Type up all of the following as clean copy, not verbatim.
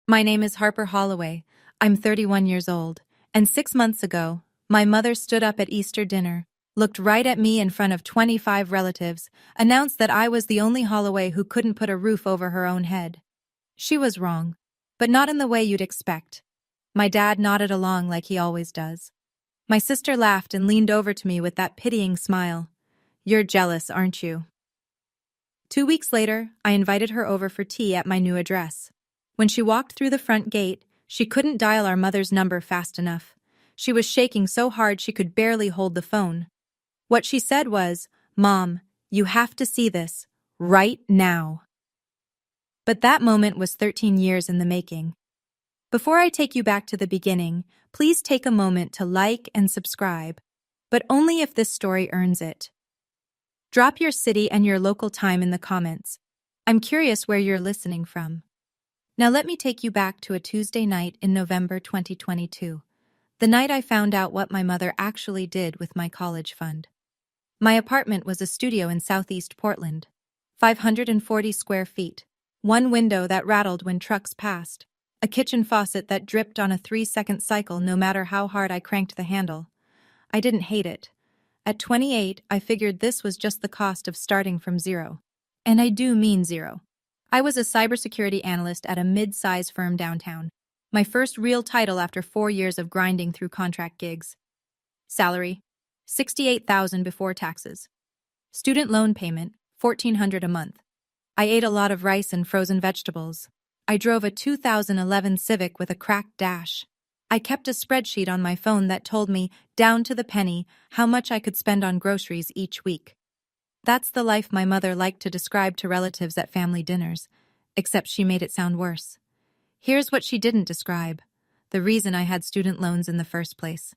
My name is Harper Holloway. I'm 31 years old, and 6 months ago, my mother stood up at Easter dinner, looked right at me in front of 25 relatives, announced that I was the only Holloway who couldn't put a roof over her own head. She was wrong, but not in the way you'd expect. My dad nodded along like he always does. My sister laughed and leaned over to me with that pitying smile. "You're jealous, aren't you?" 2 weeks later, I invited her over for tea at my new address. When she walked through the front gate, she couldn't dial our mother's number fast enough. She was shaking so hard she could barely hold the phone. What she said was, "Mom, you have to see this, right now." But that moment was 13 years in the making. Before I take you back to the beginning, please take a moment to like and subscribe, but only if this story earns it. Drop your city and your local time in the comments. I'm curious where you're listening from. Now let me take you back to a Tuesday night in November 2022, the night I found out what my mother actually did with my college fund. My apartment was a studio in Southeast Portland, 540 square feet, one window that rattled when trucks passed, a kitchen faucet that dripped on a 3-second cycle no matter how hard I cranked the handle. I didn't hate it. At 28, I figured this was just the cost of starting from zero. And I do mean zero. I was a cybersecurity analyst at a mid-size firm downtown. My first real title after 4 years of grinding through contract gigs. Salary, $68,000 before taxes. Student loan payment, $1,400 a month. I ate a lot of rice and frozen vegetables. I drove a 2011 Civic with a cracked dash. I kept a spreadsheet on my phone that told me, down to the penny, how much I could spend on groceries each week. That's the life my mother liked to describe to relatives at family dinners, except she made it sound worse. Here's what she didn't describe: the reason I had student loans in the first place.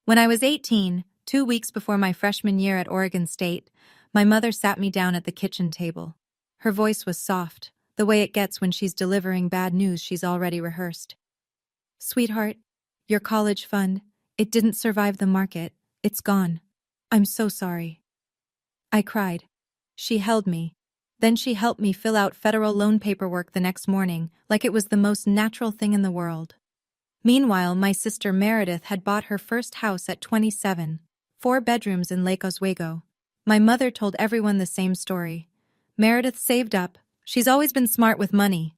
When I was 18, 2 weeks before my freshman year at Oregon State, my mother sat me down at the kitchen table. Her voice was soft, the way it gets when she's delivering bad news she's already rehearsed. "Sweetheart, your college fund, it didn't survive the market. It's gone. I'm so sorry." I cried. She held me. Then she helped me fill out federal loan paperwork the next morning, like it was the most natural thing in the world. Meanwhile, my sister Meredith had bought her first house at 27, 4 bedrooms in Lake Oswego. My mother told everyone the same story. Meredith saved up. She's always been smart with money.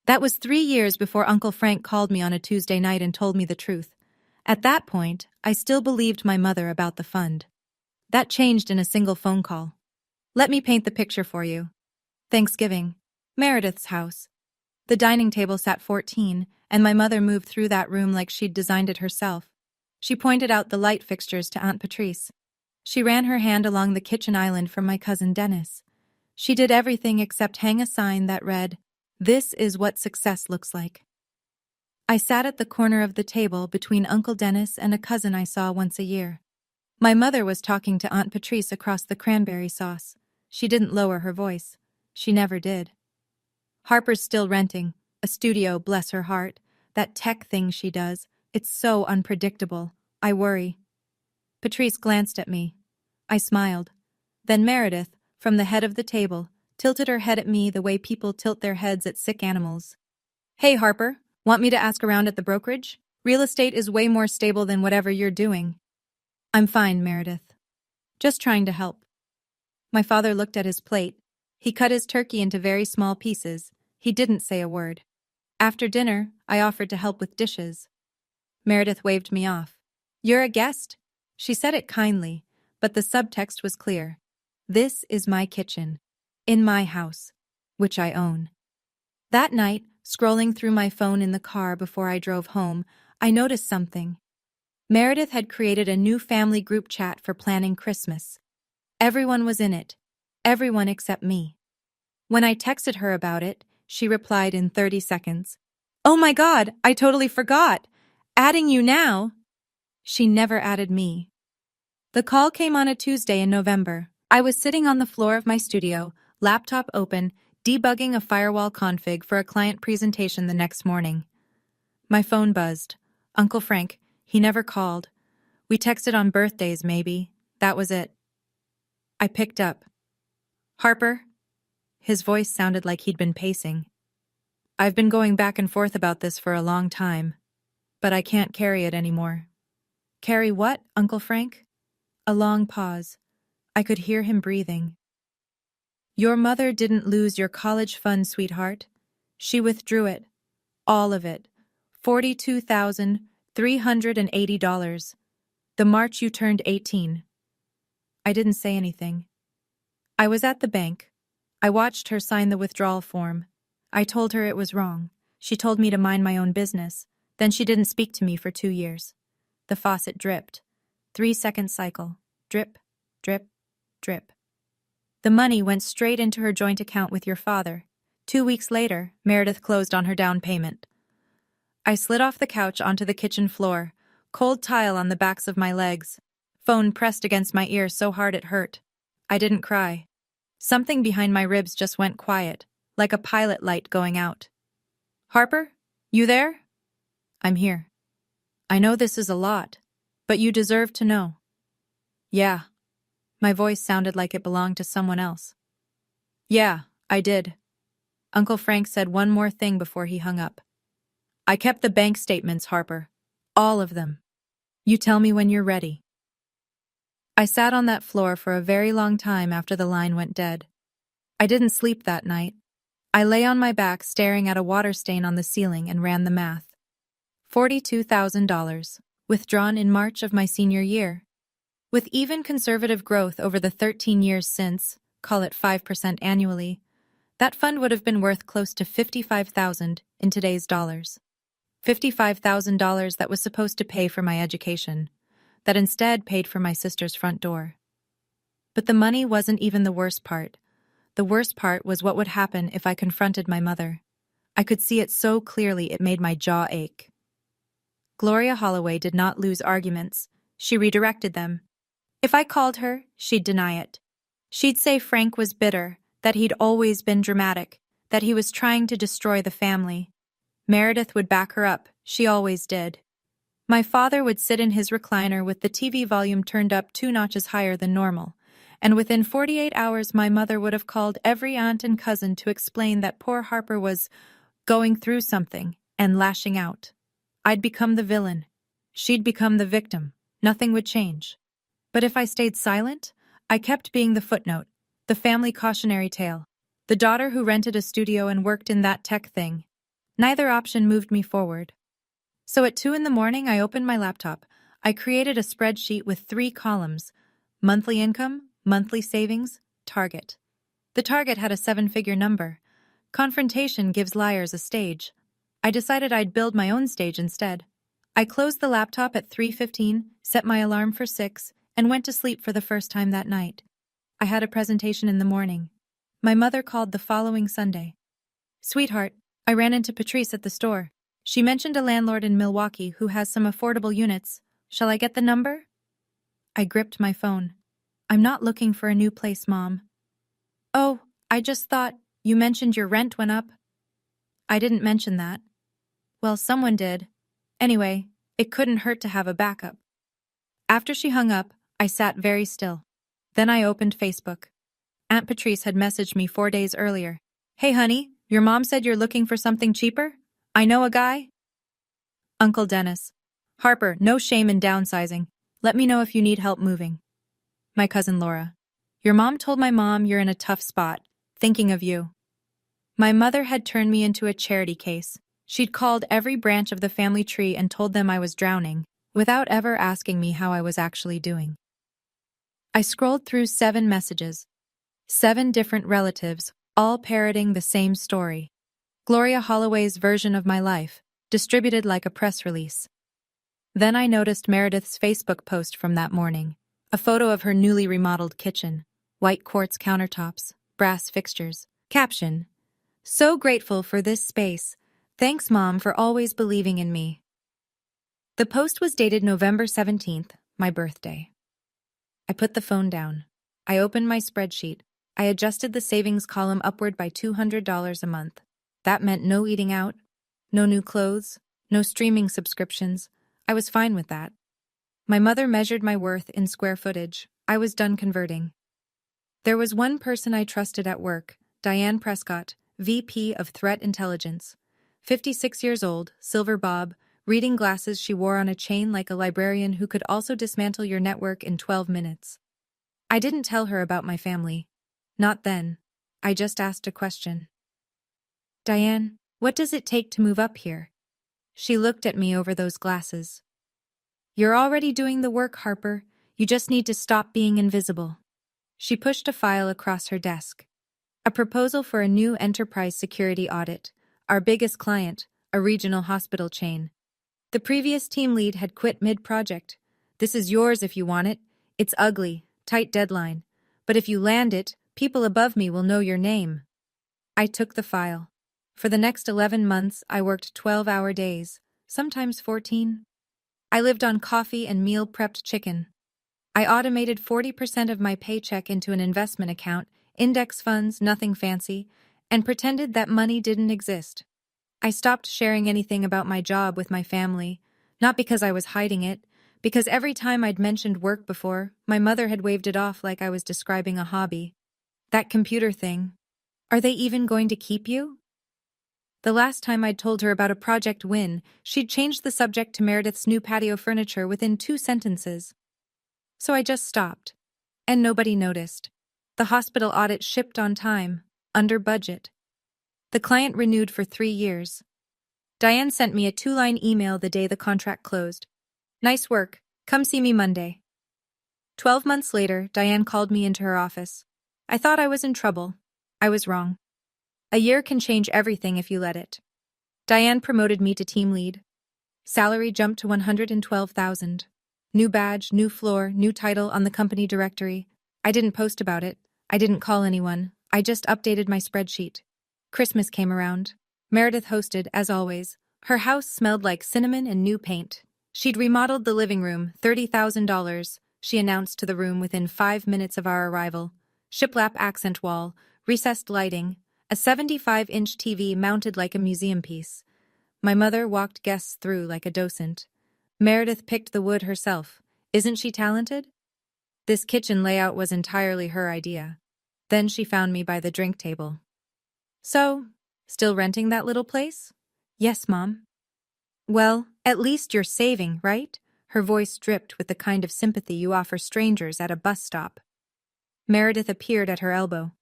That was 3 years before Uncle Frank called me on a Tuesday night and told me the truth. At that point, I still believed my mother about the fund. That changed in a single phone call. Let me paint the picture for you. Thanksgiving. Meredith's house. The dining table sat 14, and my mother moved through that room like she'd designed it herself. She pointed out the light fixtures to Aunt Patrice. She ran her hand along the kitchen island for my cousin Dennis. She did everything except hang a sign that read, "This is what success looks like." I sat at the corner of the table between Uncle Dennis and a cousin I saw once a year. My mother was talking to Aunt Patrice across the cranberry sauce. She didn't lower her voice. She never did. "Harper's still renting. A studio, bless her heart. That tech thing she does. It's so unpredictable. I worry." Patrice glanced at me. I smiled. Then Meredith, from the head of the table, tilted her head at me the way people tilt their heads at sick animals. "Hey, Harper, want me to ask around at the brokerage? Real estate is way more stable than whatever you're doing." "I'm fine, Meredith. Just trying to help." My father looked at his plate. He cut his turkey into very small pieces. He didn't say a word. After dinner, I offered to help with dishes. Meredith waved me off. "You're a guest." She said it kindly, but the subtext was clear. This is my kitchen. In my house. Which I own. That night, scrolling through my phone in the car before I drove home, I noticed something. Meredith had created a new family group chat for planning Christmas. Everyone was in it. Everyone except me. When I texted her about it, she replied in 30 seconds. "Oh my God, I totally forgot. Adding you now." She never added me. The call came on a Tuesday in November. I was sitting on the floor of my studio, laptop open, debugging a firewall config for a client presentation the next morning. My phone buzzed. Uncle Frank. He never called. We texted on birthdays, maybe. That was it. I picked up. "Harper?" His voice sounded like he'd been pacing. I've been going back and forth about this for a long time, but I can't carry it anymore. Carry what, Uncle Frank? A long pause. I could hear him breathing. Your mother didn't lose your college fund, sweetheart. She withdrew it. All of it. $42,380. The March you turned 18. I didn't say anything. I was at the bank. I watched her sign the withdrawal form. I told her it was wrong. She told me to mind my own business. Then she didn't speak to me for 2 years. The faucet dripped. 3-second cycle. Drip, drip, drip. The money went straight into her joint account with your father. 2 weeks later, Meredith closed on her down payment. I slid off the couch onto the kitchen floor, cold tile on the backs of my legs. Phone pressed against my ear so hard it hurt. I didn't cry. Something behind my ribs just went quiet, like a pilot light going out. Harper? You there? I'm here. I know this is a lot, but you deserve to know. Yeah. My voice sounded like it belonged to someone else. Yeah, I did. Uncle Frank said one more thing before he hung up. I kept the bank statements, Harper. All of them. You tell me when you're ready. I sat on that floor for a very long time after the line went dead. I didn't sleep that night. I lay on my back staring at a water stain on the ceiling and ran the math. $42,000, withdrawn in March of my senior year. With even conservative growth over the 13 years since, call it 5% annually, that fund would have been worth close to $55,000 in today's dollars. $55,000 that was supposed to pay for my education, that instead paid for my sister's front door. But the money wasn't even the worst part. The worst part was what would happen if I confronted my mother. I could see it so clearly it made my jaw ache. Gloria Holloway did not lose arguments. She redirected them. If I called her, she'd deny it. She'd say Frank was bitter, that he'd always been dramatic, that he was trying to destroy the family. Meredith would back her up, she always did. My father would sit in his recliner with the TV volume turned up 2 notches higher than normal, and within 48 hours my mother would have called every aunt and cousin to explain that poor Harper was going through something and lashing out. I'd become the villain. She'd become the victim. Nothing would change. But if I stayed silent, I kept being the footnote, the family cautionary tale, the daughter who rented a studio and worked in that tech thing. Neither option moved me forward. So at 2 a.m, I opened my laptop. I created a spreadsheet with 3 columns: monthly income, monthly savings, target. The target had a 7-figure number. Confrontation gives liars a stage. I decided I'd build my own stage instead. I closed the laptop at 3:15, set my alarm for 6, and went to sleep for the first time that night. I had a presentation in the morning. My mother called the following Sunday. Sweetheart, I ran into Patrice at the store. She mentioned a landlord in Milwaukee who has some affordable units. Shall I get the number? I gripped my phone. I'm not looking for a new place, Mom. Oh, I just thought you mentioned your rent went up. I didn't mention that. Well, someone did. Anyway, it couldn't hurt to have a backup. After she hung up, I sat very still. Then I opened Facebook. Aunt Patrice had messaged me 4 days earlier. Hey honey, your mom said you're looking for something cheaper? I know a guy. Uncle Dennis. Harper, no shame in downsizing. Let me know if you need help moving. My cousin Laura. Your mom told my mom you're in a tough spot. Thinking of you. My mother had turned me into a charity case. She'd called every branch of the family tree and told them I was drowning, without ever asking me how I was actually doing. I scrolled through 7 messages. 7 different relatives, all parroting the same story. Gloria Holloway's version of my life, distributed like a press release. Then I noticed Meredith's Facebook post from that morning. A photo of her newly remodeled kitchen, white quartz countertops, brass fixtures. Caption: So grateful for this space. Thanks, Mom, for always believing in me. The post was dated November 17th, my birthday. I put the phone down. I opened my spreadsheet. I adjusted the savings column upward by $200 a month. That meant no eating out, no new clothes, no streaming subscriptions. I was fine with that. My mother measured my worth in square footage. I was done converting. There was one person I trusted at work, Diane Prescott, VP of Threat Intelligence. 56 years old, silver bob, reading glasses she wore on a chain like a librarian who could also dismantle your network in 12 minutes. I didn't tell her about my family. Not then. I just asked a question. Diane, what does it take to move up here? She looked at me over those glasses. You're already doing the work, Harper. You just need to stop being invisible. She pushed a file across her desk. A proposal for a new enterprise security audit, our biggest client, a regional hospital chain. The previous team lead had quit mid-project. This is yours if you want it. It's ugly, tight deadline. But if you land it, people above me will know your name. I took the file. For the next 11 months, I worked 12-hour days, sometimes 14. I lived on coffee and meal-prepped chicken. I automated 40% of my paycheck into an investment account, index funds, nothing fancy, and pretended that money didn't exist. I stopped sharing anything about my job with my family, not because I was hiding it, because every time I'd mentioned work before, my mother had waved it off like I was describing a hobby. That computer thing. Are they even going to keep you? The last time I'd told her about a project win, she'd changed the subject to Meredith's new patio furniture within 2 sentences. So I just stopped. And nobody noticed. The hospital audit shipped on time, under budget. The client renewed for 3 years. Diane sent me a 2-line email the day the contract closed. Nice work. Come see me Monday. 12 months later, Diane called me into her office. I thought I was in trouble. I was wrong. A year can change everything if you let it. Diane promoted me to team lead. Salary jumped to $112,000. New badge, new floor, new title on the company directory. I didn't post about it. I didn't call anyone. I just updated my spreadsheet. Christmas came around. Meredith hosted, as always. Her house smelled like cinnamon and new paint. She'd remodeled the living room, $30,000, she announced to the room within 5 minutes of our arrival. Shiplap accent wall, recessed lighting, a 75-inch TV mounted like a museum piece. My mother walked guests through like a docent. Meredith picked the wood herself. Isn't she talented? This kitchen layout was entirely her idea. Then she found me by the drink table. So, still renting that little place? Yes, Mom. Well, at least you're saving, right? Her voice dripped with the kind of sympathy you offer strangers at a bus stop. Meredith appeared at her elbow.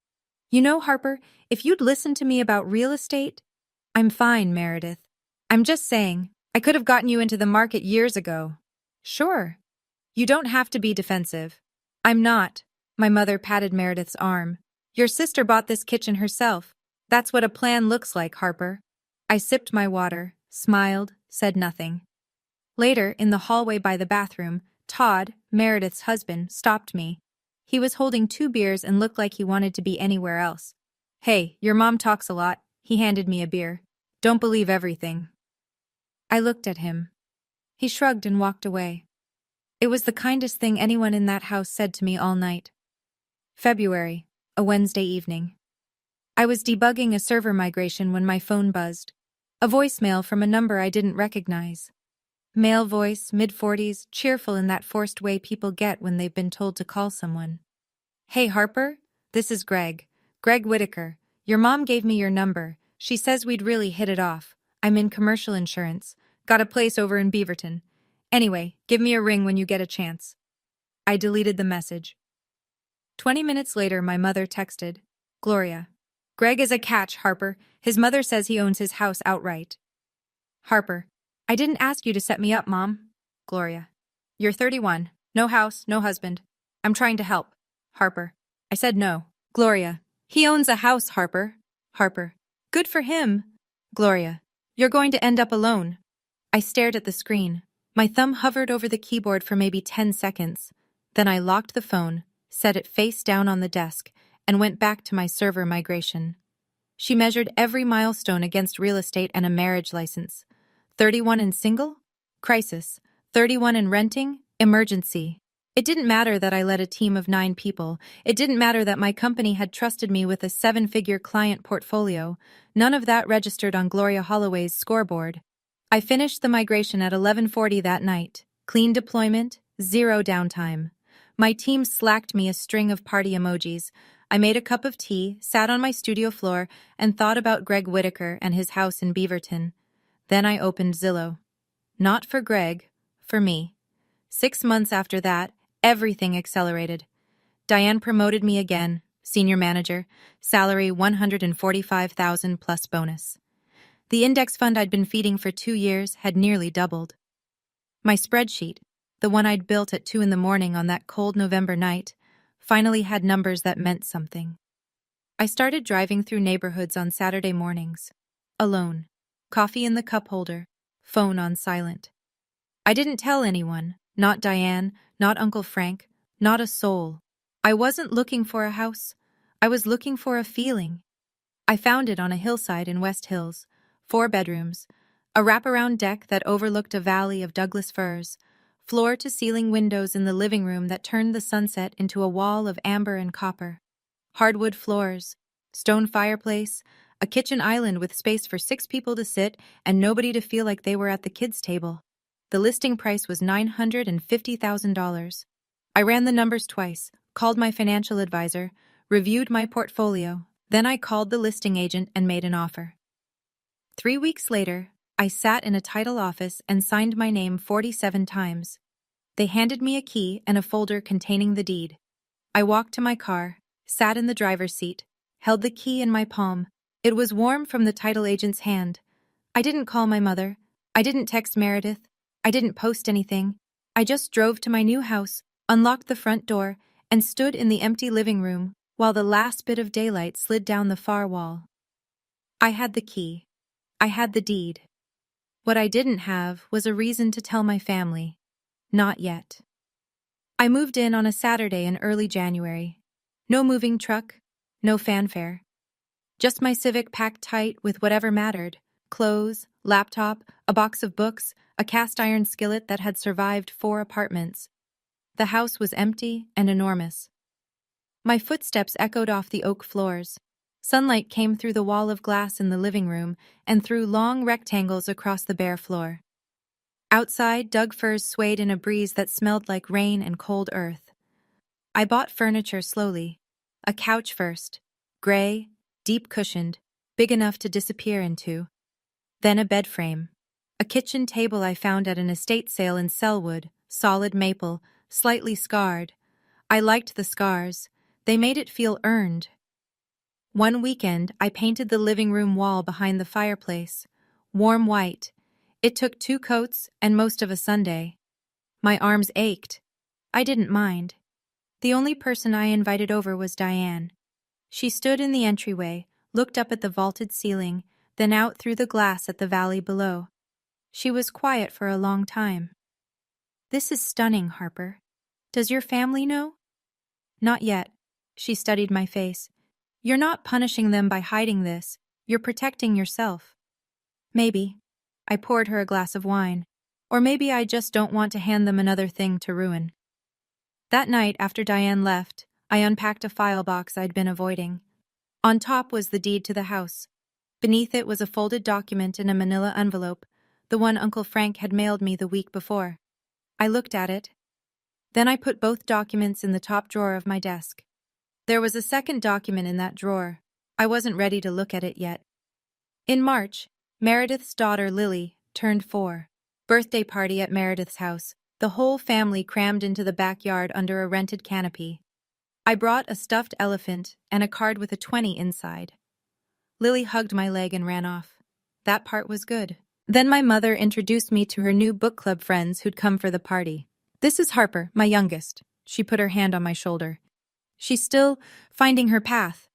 You know, Harper, if you'd listened to me about real estate... I'm fine, Meredith. I'm just saying, I could have gotten you into the market years ago. Sure. You don't have to be defensive. I'm not. My mother patted Meredith's arm. Your sister bought this kitchen herself. That's what a plan looks like, Harper. I sipped my water, smiled, said nothing. Later, in the hallway by the bathroom, Todd, Meredith's husband, stopped me. He was holding 2 beers and looked like he wanted to be anywhere else. Hey, your mom talks a lot. He handed me a beer. Don't believe everything. I looked at him. He shrugged and walked away. It was the kindest thing anyone in that house said to me all night. February, a Wednesday evening. I was debugging a server migration when my phone buzzed. A voicemail from a number I didn't recognize. Male voice, mid-40s, cheerful in that forced way people get when they've been told to call someone. Hey, Harper, this is Greg. Greg Whitaker. Your mom gave me your number. She says we'd really hit it off. I'm in commercial insurance. Got a place over in Beaverton. Anyway, give me a ring when you get a chance. I deleted the message. 20 minutes later, my mother texted, Gloria. Greg is a catch, Harper. His mother says he owns his house outright. Harper. I didn't ask you to set me up, Mom. Gloria. You're 31. No house, no husband. I'm trying to help. Harper. I said no. Gloria. He owns a house, Harper. Harper. Good for him. Gloria. You're going to end up alone. I stared at the screen. My thumb hovered over the keyboard for maybe 10 seconds. Then I locked the phone, set it face down on the desk, and went back to my server migration. She measured every milestone against real estate and a marriage license. 31 and single? Crisis. 31 and renting? Emergency. It didn't matter that I led a team of 9 people. It didn't matter that my company had trusted me with a 7-figure client portfolio. None of that registered on Gloria Holloway's scoreboard. I finished the migration at 11:40 that night. Clean deployment, 0 downtime. My team slacked me a string of party emojis. I made a cup of tea, sat on my studio floor, and thought about Greg Whitaker and his house in Beaverton. Then I opened Zillow. Not for Greg, for me. 6 months after that, everything accelerated. Diane promoted me again, senior manager, salary $145,000 plus bonus. The index fund I'd been feeding for 2 years had nearly doubled. My spreadsheet, the one I'd built at 2 in the morning on that cold November night, finally had numbers that meant something. I started driving through neighborhoods on Saturday mornings. Alone. Coffee in the cup holder. Phone on silent. I didn't tell anyone, not Diane, not Uncle Frank, not a soul. I wasn't looking for a house. I was looking for a feeling. I found it on a hillside in West Hills, 4 bedrooms, a wraparound deck that overlooked a valley of Douglas firs, floor-to-ceiling windows in the living room that turned the sunset into a wall of amber and copper, hardwood floors, stone fireplace, a kitchen island with space for 6 people to sit and nobody to feel like they were at the kids' table. The listing price was $950,000. I ran the numbers twice, called my financial advisor, reviewed my portfolio, then I called the listing agent and made an offer. 3 weeks later, I sat in a title office and signed my name 47 times. They handed me a key and a folder containing the deed. I walked to my car, sat in the driver's seat, held the key in my palm. It was warm from the title agent's hand. I didn't call my mother. I didn't text Meredith. I didn't post anything. I just drove to my new house, unlocked the front door, and stood in the empty living room while the last bit of daylight slid down the far wall. I had the key. I had the deed. What I didn't have was a reason to tell my family. Not yet. I moved in on a Saturday in early January. No moving truck, no fanfare. Just my Civic packed tight with whatever mattered: clothes, laptop, a box of books, a cast iron skillet that had survived 4 apartments. The house was empty and enormous. My footsteps echoed off the oak floors. Sunlight came through the wall of glass in the living room and through long rectangles across the bare floor. Outside, Doug firs swayed in a breeze that smelled like rain and cold earth. I bought furniture slowly. A couch first, gray, deep-cushioned, big enough to disappear into. Then a bed frame. A kitchen table I found at an estate sale in Selwood, solid maple, slightly scarred. I liked the scars. They made it feel earned. One weekend, I painted the living room wall behind the fireplace, warm white. It took 2 coats and most of a Sunday. My arms ached. I didn't mind. The only person I invited over was Diane. She stood in the entryway, looked up at the vaulted ceiling, then out through the glass at the valley below. She was quiet for a long time. "This is stunning, Harper. Does your family know?" "Not yet." She studied my face. "You're not punishing them by hiding this. You're protecting yourself." "Maybe." I poured her a glass of wine. "Or maybe I just don't want to hand them another thing to ruin." That night, after Diane left, I unpacked a file box I'd been avoiding. On top was the deed to the house. Beneath it was a folded document in a manila envelope, the one Uncle Frank had mailed me the week before. I looked at it. Then I put both documents in the top drawer of my desk. There was a second document in that drawer. I wasn't ready to look at it yet. In March, Meredith's daughter Lily turned 4. Birthday party at Meredith's house. The whole family crammed into the backyard under a rented canopy. I brought a stuffed elephant and a card with a 20 inside. Lily hugged my leg and ran off. That part was good. Then my mother introduced me to her new book club friends who'd come for the party. "This is Harper, my youngest." She put her hand on my shoulder. "She's still finding her path."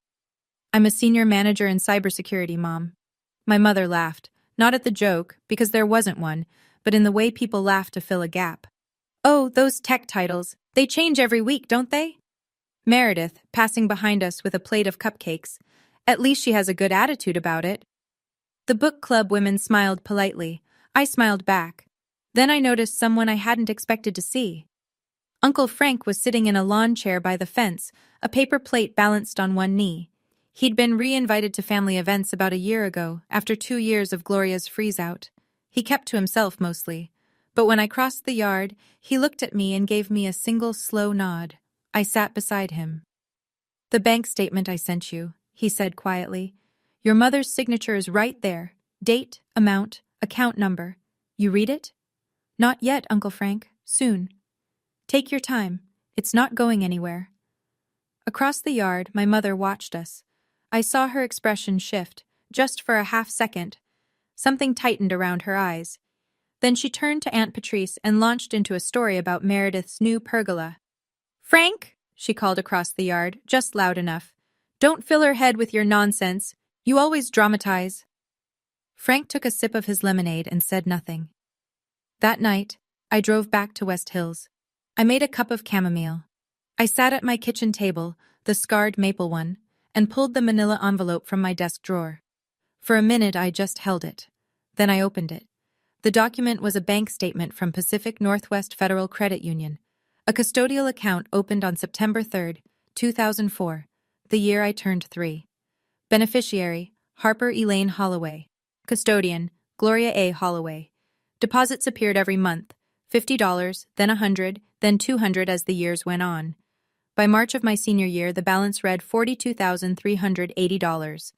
"I'm a senior manager in cybersecurity, Mom." My mother laughed, not at the joke, because there wasn't one, but in the way people laugh to fill a gap. "Oh, those tech titles. They change every week, don't they?" Meredith, passing behind us with a plate of cupcakes. "At least she has a good attitude about it." The book club women smiled politely. I smiled back. Then I noticed someone I hadn't expected to see. Uncle Frank was sitting in a lawn chair by the fence, a paper plate balanced on one knee. He'd been re-invited to family events about a year ago, after 2 years of Gloria's freeze-out. He kept to himself mostly. But when I crossed the yard, he looked at me and gave me a single slow nod. I sat beside him. The bank statement I sent you, he said quietly. Your mother's signature is right there. Date, amount, account number. You read it? Not yet, Uncle Frank. Soon. Take your time. It's not going anywhere. Across the yard, my mother watched us. I saw her expression shift, just for a half second. Something tightened around her eyes. Then she turned to Aunt Patrice and launched into a story about Meredith's new pergola. Frank, she called across the yard, just loud enough. Don't fill her head with your nonsense. You always dramatize. Frank took a sip of his lemonade and said nothing. That night, I drove back to West Hills. I made a cup of chamomile. I sat at my kitchen table, the scarred maple one, and pulled the manila envelope from my desk drawer. For a minute I just held it. Then I opened it. The document was a bank statement from Pacific Northwest Federal Credit Union. A custodial account opened on September 3, 2004, the year I turned 3. Beneficiary, Harper Elaine Holloway. Custodian, Gloria A. Holloway. Deposits appeared every month, $50, then $100, then $200 as the years went on. By March of my senior year, the balance read $42,380.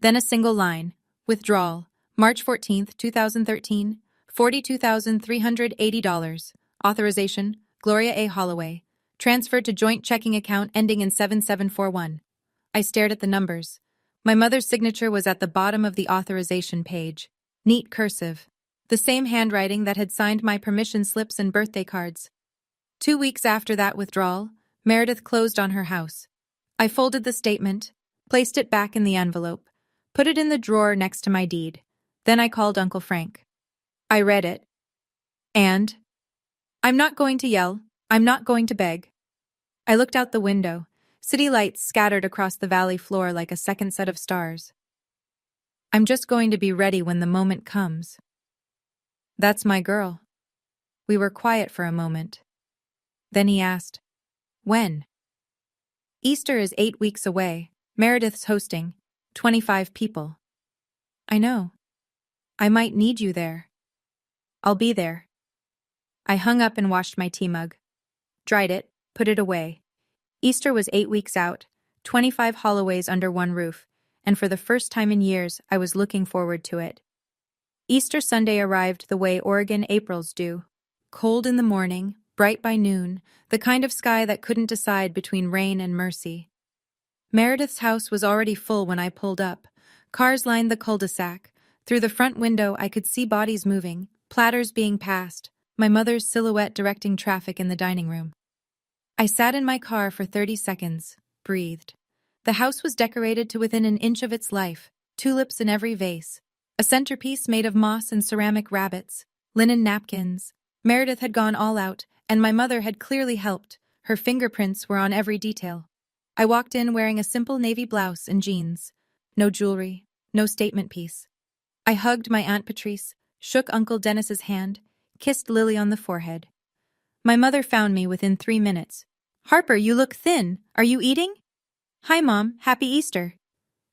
Then a single line, withdrawal, March 14, 2013, $42,380. Authorization, Gloria A. Holloway. Transferred to joint checking account ending in 7741. I stared at the numbers. My mother's signature was at the bottom of the authorization page. Neat cursive. The same handwriting that had signed my permission slips and birthday cards. 2 weeks after that withdrawal, Meredith closed on her house. I folded the statement, placed it back in the envelope, put it in the drawer next to my deed. Then I called Uncle Frank. I read it. And? I'm not going to yell. I'm not going to beg. I looked out the window. City lights scattered across the valley floor like a second set of stars. I'm just going to be ready when the moment comes. That's my girl. We were quiet for a moment. Then he asked, when? Easter is 8 weeks away. Meredith's hosting. 25 people. I know. I might need you there. I'll be there. I hung up and washed my tea mug. Dried it, put it away. Easter was 8 weeks out, 25 Holloways under one roof, and for the first time in years, I was looking forward to it. Easter Sunday arrived the way Oregon Aprils do. Cold in the morning, bright by noon, the kind of sky that couldn't decide between rain and mercy. Meredith's house was already full when I pulled up. Cars lined the cul-de-sac. Through the front window, I could see bodies moving, platters being passed, my mother's silhouette directing traffic in the dining room. I sat in my car for 30 seconds, breathed. The house was decorated to within an inch of its life, tulips in every vase, a centerpiece made of moss and ceramic rabbits, linen napkins. Meredith had gone all out, and my mother had clearly helped. Her fingerprints were on every detail. I walked in wearing a simple navy blouse and jeans. No jewelry, no statement piece. I hugged my Aunt Patrice, shook Uncle Dennis's hand, kissed Lily on the forehead. My mother found me within 3 minutes. Harper, you look thin. Are you eating? Hi, Mom. Happy Easter.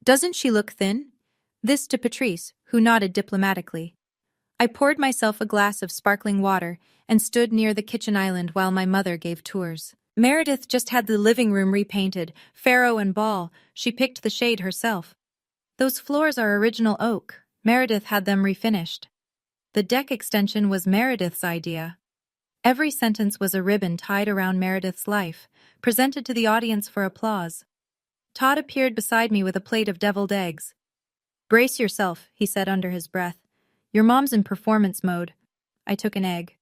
Doesn't she look thin? This to Patrice, who nodded diplomatically. I poured myself a glass of sparkling water and stood near the kitchen island while my mother gave tours. Meredith just had the living room repainted, Pharaoh and Ball. She picked the shade herself. Those floors are original oak. Meredith had them refinished. The deck extension was Meredith's idea. Every sentence was a ribbon tied around Meredith's life, presented to the audience for applause. Todd appeared beside me with a plate of deviled eggs. Brace yourself, he said under his breath. Your mom's in performance mode. I took an egg.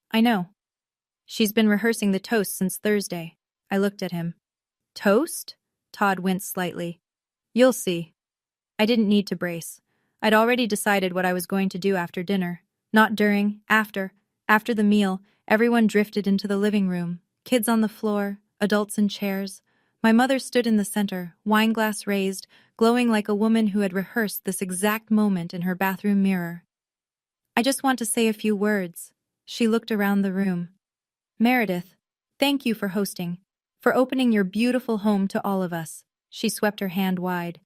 I know. She's been rehearsing the toast since Thursday. I looked at him. Toast? Todd winced slightly. You'll see. I didn't need to brace. I'd already decided what I was going to do after dinner. Not during, after. After the meal, everyone drifted into the living room. Kids on the floor, adults in chairs. My mother stood in the center, wineglass raised, glowing like a woman who had rehearsed this exact moment in her bathroom mirror. I just want to say a few words. She looked around the room. Meredith, thank you for hosting, for opening your beautiful home to all of us. She swept her hand wide.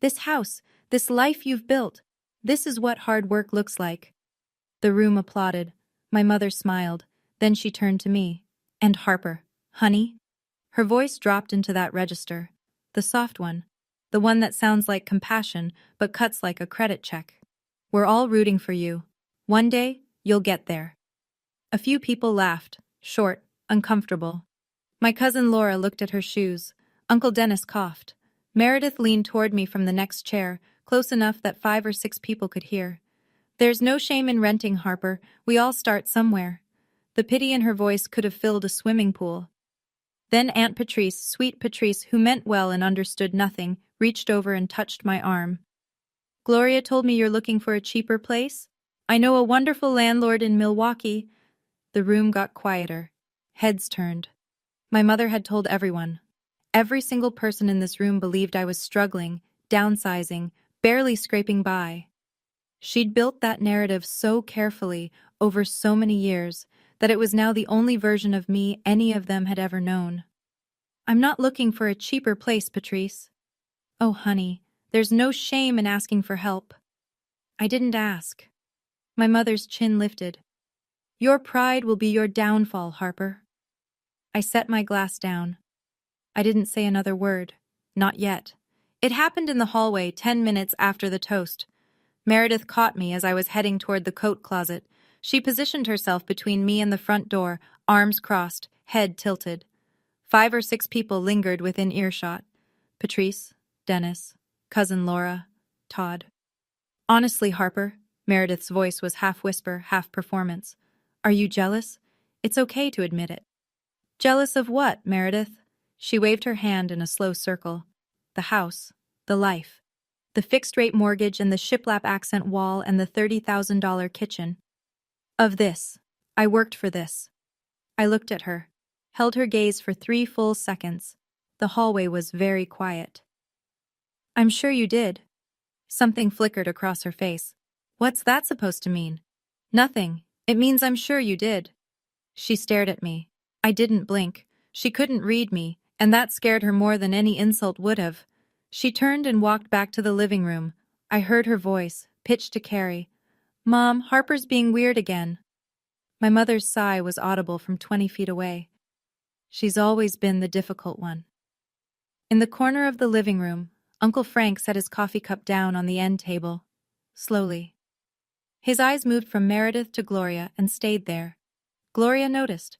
This house, this life you've built, this is what hard work looks like. The room applauded. My mother smiled. Then she turned to me. And Harper, honey? Her voice dropped into that register. The soft one. The one that sounds like compassion, but cuts like a credit check. We're all rooting for you. One day, you'll get there. A few people laughed, short, uncomfortable. My cousin Laura looked at her shoes. Uncle Dennis coughed. Meredith leaned toward me from the next chair, close enough that 5 or 6 people could hear. There's no shame in renting, Harper. We all start somewhere. The pity in her voice could have filled a swimming pool. Then Aunt Patrice, sweet Patrice, who meant well and understood nothing, reached over and touched my arm. Gloria told me you're looking for a cheaper place? I know a wonderful landlord in Milwaukee. The room got quieter. Heads turned. My mother had told everyone. Every single person in this room believed I was struggling, downsizing, barely scraping by. She'd built that narrative so carefully, over so many years, that it was now the only version of me any of them had ever known. I'm not looking for a cheaper place, Patrice. Oh, honey, there's no shame in asking for help. I didn't ask. My mother's chin lifted. Your pride will be your downfall, Harper. I set my glass down. I didn't say another word. Not yet. It happened in the hallway 10 minutes after the toast. Meredith caught me as I was heading toward the coat closet. She positioned herself between me and the front door, arms crossed, head tilted. 5 or 6 people lingered within earshot. Patrice, Dennis, cousin Laura, Todd. Honestly, Harper, Meredith's voice was half whisper, half performance. Are you jealous? It's okay to admit it. Jealous of what, Meredith? She waved her hand in a slow circle. The house, the life, the fixed-rate mortgage and the shiplap accent wall and the $30,000 kitchen. Of this. I worked for this. I looked at her, held her gaze for 3 full seconds. The hallway was very quiet. I'm sure you did. Something flickered across her face. What's that supposed to mean? Nothing. It means I'm sure you did. She stared at me. I didn't blink. She couldn't read me, and that scared her more than any insult would have. She turned and walked back to the living room. I heard her voice, pitched to Carrie. Mom, Harper's being weird again. My mother's sigh was audible from 20 feet away. She's always been the difficult one. In the corner of the living room, Uncle Frank set his coffee cup down on the end table. Slowly. His eyes moved from Meredith to Gloria and stayed there. Gloria noticed.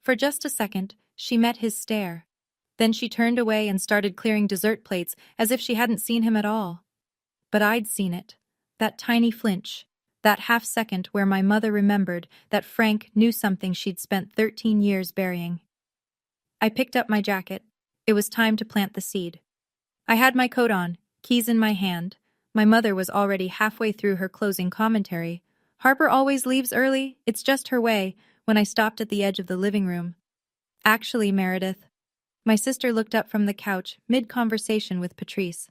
For just a second, she met his stare. Then she turned away and started clearing dessert plates as if she hadn't seen him at all. But I'd seen it. That tiny flinch. That half-second where my mother remembered that Frank knew something she'd spent 13 years burying. I picked up my jacket. It was time to plant the seed. I had my coat on, keys in my hand. My mother was already halfway through her closing commentary. Harper always leaves early, it's just her way, when I stopped at the edge of the living room. Actually, Meredith. My sister looked up from the couch, mid-conversation with Patrice.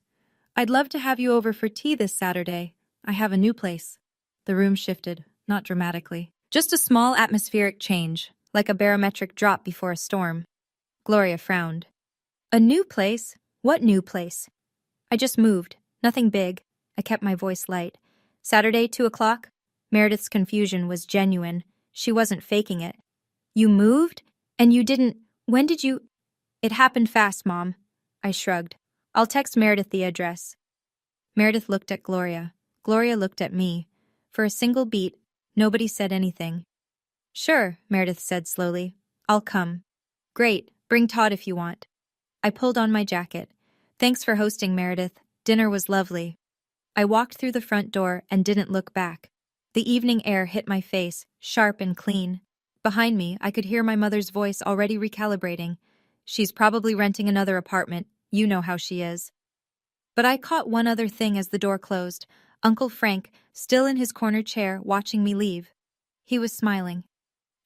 I'd love to have you over for tea this Saturday. I have a new place. The room shifted, not dramatically. Just a small atmospheric change, like a barometric drop before a storm. Gloria frowned. A new place? What new place? I just moved. Nothing big. I kept my voice light. Saturday, 2 o'clock? Meredith's confusion was genuine. She wasn't faking it. You moved? And you didn't... When did you... It happened fast, Mom. I shrugged. I'll text Meredith the address. Meredith looked at Gloria. Gloria looked at me. For a single beat, nobody said anything. Sure, Meredith said slowly. I'll come. Great, bring Todd if you want. I pulled on my jacket. Thanks for hosting, Meredith. Dinner was lovely. I walked through the front door and didn't look back. The evening air hit my face, sharp and clean. Behind me, I could hear my mother's voice already recalibrating. She's probably renting another apartment. You know how she is. But I caught one other thing as the door closed. Uncle Frank, still in his corner chair, watching me leave. He was smiling.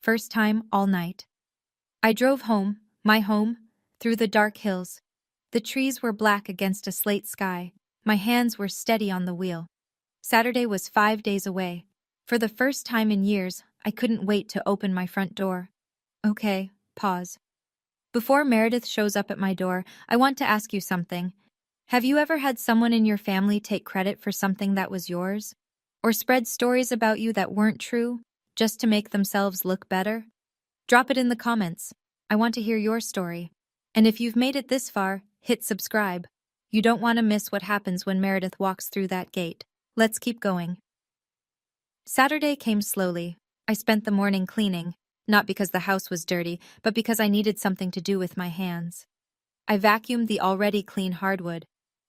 First time all night. I drove home, my home, through the dark hills. The trees were black against a slate sky. My hands were steady on the wheel. Saturday was 5 days away. For the first time in years, I couldn't wait to open my front door. Okay, pause. Before Meredith shows up at my door, I want to ask you something. Have you ever had someone in your family take credit for something that was yours? Or spread stories about you that weren't true, just to make themselves look better? Drop it in the comments. I want to hear your story. And if you've made it this far, hit subscribe. You don't want to miss what happens when Meredith walks through that gate. Let's keep going. Saturday came slowly. I spent the morning cleaning, not because the house was dirty, but because I needed something to do with my hands. I vacuumed the already clean hardwood.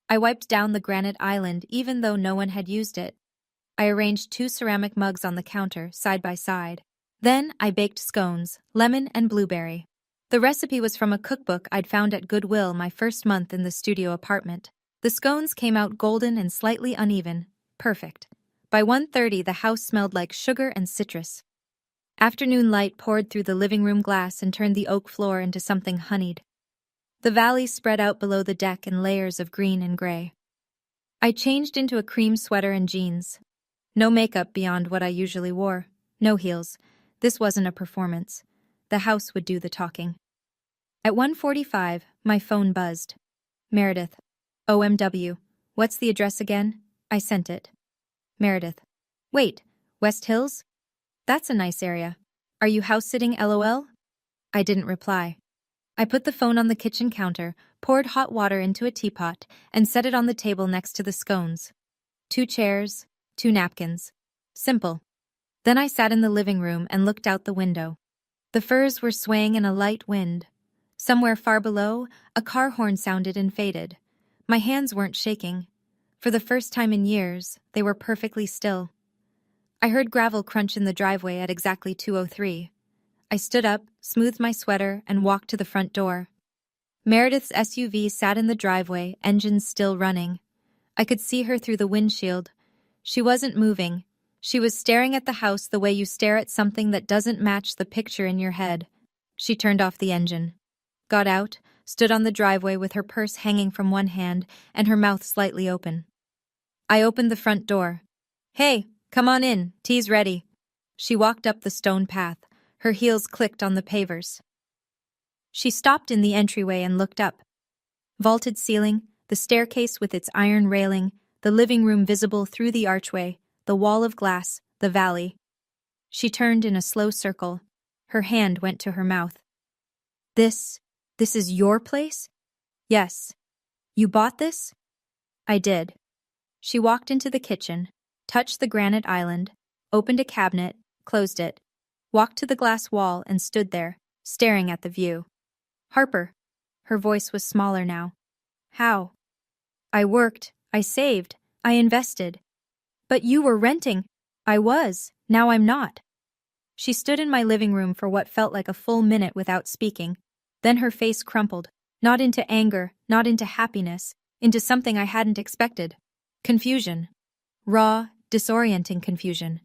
I wiped down the granite island even though no one had used it. I arranged 2 ceramic mugs on the counter, side by side. Then I baked scones, lemon and blueberry. The recipe was from a cookbook I'd found at Goodwill my first month in the studio apartment. The scones came out golden and slightly uneven. Perfect. By 1:30, the house smelled like sugar and citrus. Afternoon light poured through the living room glass and turned the oak floor into something honeyed. The valley spread out below the deck in layers of green and gray. I changed into a cream sweater and jeans. No makeup beyond what I usually wore. No heels. This wasn't a performance. The house would do the talking. At 1:45, my phone buzzed. Meredith. OMW. What's the address again? I sent it. Meredith. Wait, West Hills? That's a nice area. Are you house-sitting LOL? I didn't reply. I put the phone on the kitchen counter, poured hot water into a teapot, and set it on the table next to the scones. 2 chairs, 2 napkins. Simple. Then I sat in the living room and looked out the window. The firs were swaying in a light wind. Somewhere far below, a car horn sounded and faded. My hands weren't shaking. For the first time in years, they were perfectly still. I heard gravel crunch in the driveway at exactly 2:03. I stood up, smoothed my sweater, and walked to the front door. Meredith's SUV sat in the driveway, engines still running. I could see her through the windshield. She wasn't moving. She was staring at the house the way you stare at something that doesn't match the picture in your head. She turned off the engine, got out, stood on the driveway with her purse hanging from one hand and her mouth slightly open. I opened the front door. Hey, come on in, tea's ready. She walked up the stone path. Her heels clicked on the pavers. She stopped in the entryway and looked up. Vaulted ceiling, the staircase with its iron railing, the living room visible through the archway, the wall of glass, the valley. She turned in a slow circle. Her hand went to her mouth. This is your place? Yes. You bought this? I did. She walked into the kitchen, touched the granite island, opened a cabinet, closed it, walked to the glass wall and stood there, staring at the view. Harper. Her voice was smaller now. How? I worked, I saved, I invested. But you were renting. I was, now I'm not. She stood in my living room for what felt like a full minute without speaking. Then her face crumpled, not into anger, not into happiness, into something I hadn't expected. Confusion. Raw, disorienting confusion.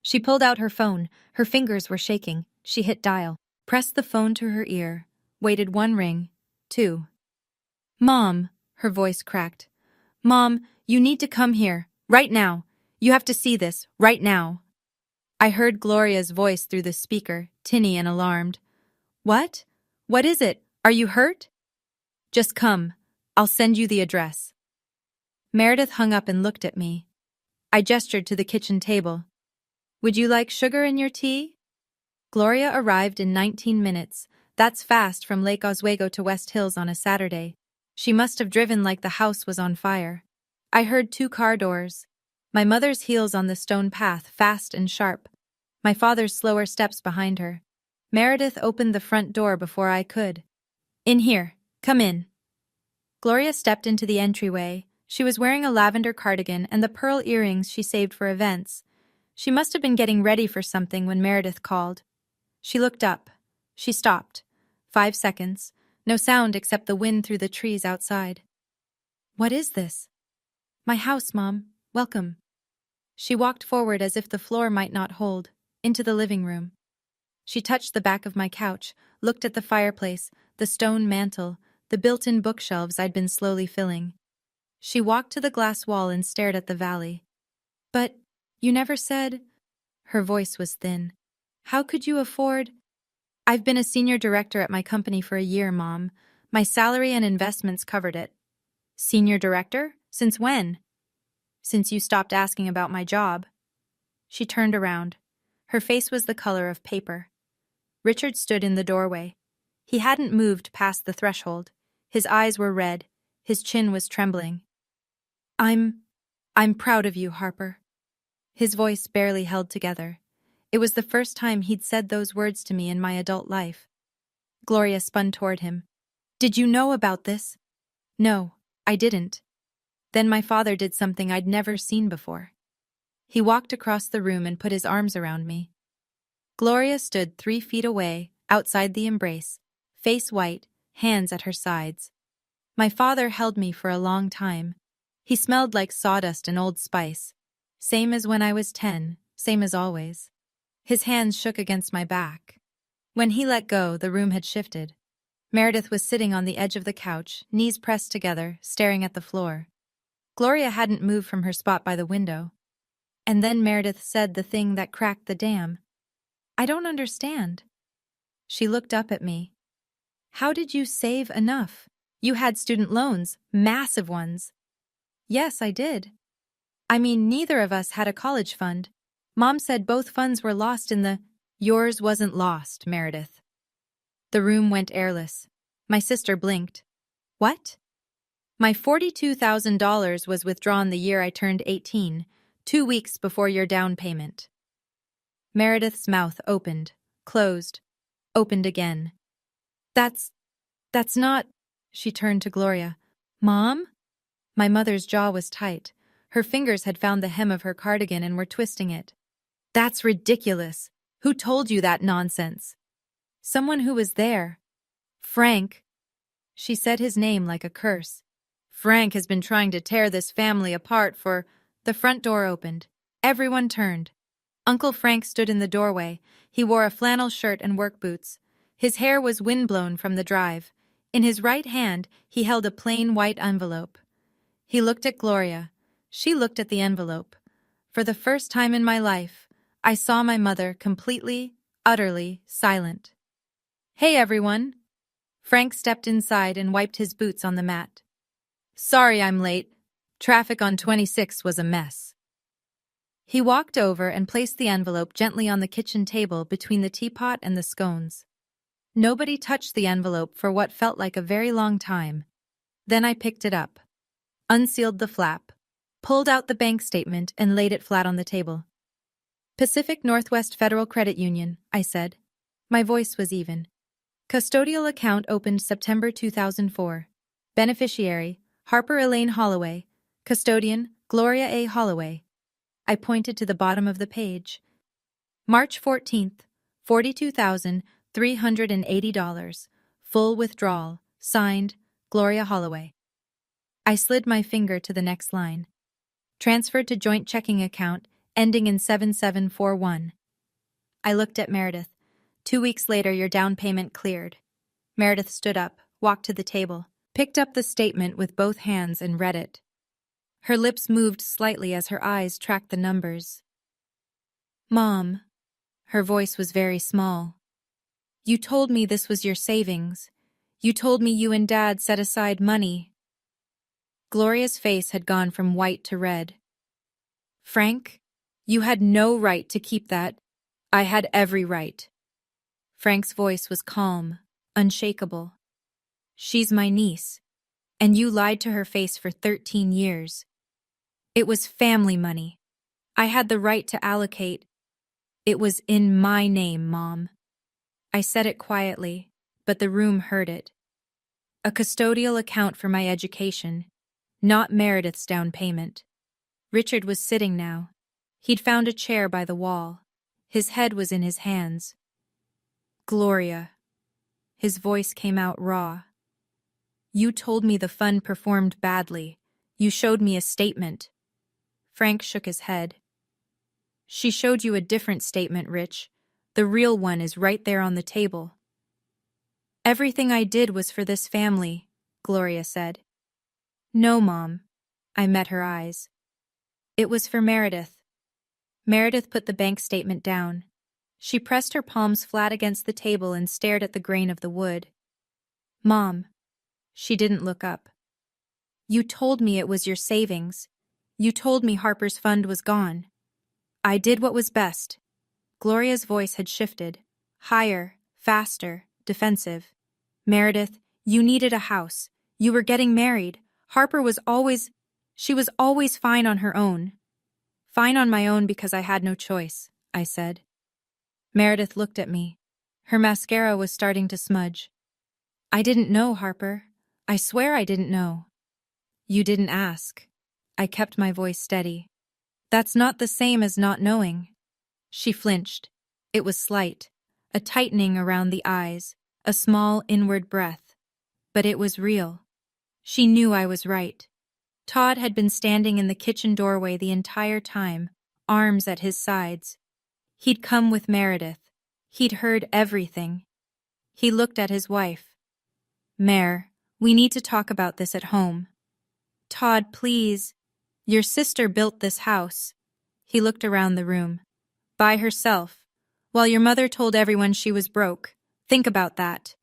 She pulled out her phone. Her fingers were shaking. She hit dial, pressed the phone to her ear, waited 1 ring, 2. Mom, her voice cracked. Mom, you need to come here, right now. You have to see this, right now. I heard Gloria's voice through the speaker, tinny and alarmed. What? What is it? Are you hurt? Just come. I'll send you the address. Meredith hung up and looked at me. I gestured to the kitchen table. Would you like sugar in your tea? Gloria arrived in 19 minutes. That's fast from Lake Oswego to West Hills on a Saturday. She must have driven like the house was on fire. I heard 2 car doors. My mother's heels on the stone path, fast and sharp. My father's slower steps behind her. Meredith opened the front door before I could. In here. Come in. Gloria stepped into the entryway. She was wearing a lavender cardigan and the pearl earrings she saved for events. She must have been getting ready for something when Meredith called. She looked up. She stopped. 5 seconds. No sound except the wind through the trees outside. What is this? My house, Mom. Welcome. She walked forward as if the floor might not hold, into the living room. She touched the back of my couch, looked at the fireplace, the stone mantel, the built-in bookshelves I'd been slowly filling. She walked to the glass wall and stared at the valley. But you never said... Her voice was thin. How could you afford... I've been a senior director at my company for a year, Mom. My salary and investments covered it. Senior director? Since when? Since you stopped asking about my job. She turned around. Her face was the color of paper. Richard stood in the doorway. He hadn't moved past the threshold. His eyes were red. His chin was trembling. I'm proud of you, Harper. His voice barely held together. It was the first time he'd said those words to me in my adult life. Gloria spun toward him. Did you know about this? No, I didn't. Then my father did something I'd never seen before. He walked across the room and put his arms around me. Gloria stood 3 feet away, outside the embrace, face white, hands at her sides. My father held me for a long time. He smelled like sawdust and Old Spice. Same as when I was 10, same as always. His hands shook against my back. When he let go, the room had shifted. Meredith was sitting on the edge of the couch, knees pressed together, staring at the floor. Gloria hadn't moved from her spot by the window. And then Meredith said the thing that cracked the dam. I don't understand. She looked up at me. How did you save enough? You had student loans, massive ones. Yes, I did. I mean, neither of us had a college fund. Mom said both funds were lost in the— Yours wasn't lost, Meredith. The room went airless. My sister blinked. What? My $42,000 was withdrawn the year I turned 18, 2 weeks before your down payment. Meredith's mouth opened, closed, opened again. That's not— She turned to Gloria. Mom? My mother's jaw was tight. Her fingers had found the hem of her cardigan and were twisting it. That's ridiculous. Who told you that nonsense? Someone who was there. Frank. She said his name like a curse. Frank has been trying to tear this family apart for— The front door opened. Everyone turned. Uncle Frank stood in the doorway. He wore a flannel shirt and work boots. His hair was windblown from the drive. In his right hand, he held a plain white envelope. He looked at Gloria. She looked at the envelope. For the first time in my life, I saw my mother completely, utterly silent. Hey, everyone. Frank stepped inside and wiped his boots on the mat. Sorry I'm late. Traffic on 26 was a mess. He walked over and placed the envelope gently on the kitchen table between the teapot and the scones. Nobody touched the envelope for what felt like a very long time. Then I picked it up, unsealed the flap, pulled out the bank statement and laid it flat on the table. Pacific Northwest Federal Credit Union, I said. My voice was even. Custodial account opened September 2004. Beneficiary, Harper Elaine Holloway. Custodian, Gloria A. Holloway. I pointed to the bottom of the page. March 14th, $42,380. Full withdrawal. Signed, Gloria Holloway. I slid my finger to the next line. Transferred to joint checking account, ending in 7741. I looked at Meredith. 2 weeks later, your down payment cleared. Meredith stood up, walked to the table, picked up the statement with both hands and read it. Her lips moved slightly as her eyes tracked the numbers. Mom. Her voice was very small. You told me this was your savings. You told me you and Dad set aside money. Gloria's face had gone from white to red. Frank, you had no right to keep that. I had every right. Frank's voice was calm, unshakable. She's my niece, and you lied to her face for 13 years. It was family money. I had the right to allocate. It was in my name, Mom. I said it quietly, but the room heard it. A custodial account for my education, not Meredith's down payment. Richard was sitting now. He'd found a chair by the wall. His head was in his hands. Gloria. His voice came out raw. You told me the fund performed badly. You showed me a statement. Frank shook his head. She showed you a different statement, Rich. The real one is right there on the table. Everything I did was for this family, Gloria said. No, Mom. I met her eyes. It was for Meredith. Meredith put the bank statement down. She pressed her palms flat against the table and stared at the grain of the wood. Mom. She didn't look up. You told me it was your savings. You told me Harper's fund was gone. I did what was best. Gloria's voice had shifted. Higher, faster, defensive. Meredith, you needed a house. You were getting married. She was always fine on her own. Fine on my own because I had no choice, I said. Meredith looked at me. Her mascara was starting to smudge. I didn't know, Harper. I swear I didn't know. You didn't ask. I kept my voice steady. That's not the same as not knowing. She flinched. It was slight, a tightening around the eyes, a small inward breath. But it was real. She knew I was right. Todd had been standing in the kitchen doorway the entire time, arms at his sides. He'd come with Meredith. He'd heard everything. He looked at his wife. Mare, we need to talk about this at home. Todd, please. Your sister built this house. He looked around the room. By herself, while your mother told everyone she was broke. Think about that.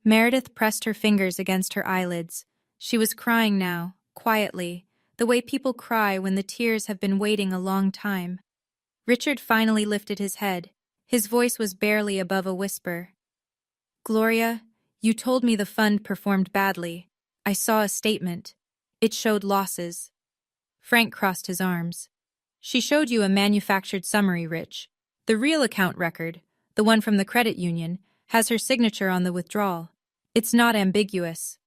Meredith pressed her fingers against her eyelids. She was crying now, quietly, the way people cry when the tears have been waiting a long time. Richard finally lifted his head. His voice was barely above a whisper. Gloria, you told me the fund performed badly. I saw a statement. It showed losses. Frank crossed his arms. She showed you a manufactured summary, Rich. The real account record, the one from the credit union, has her signature on the withdrawal. It's not ambiguous.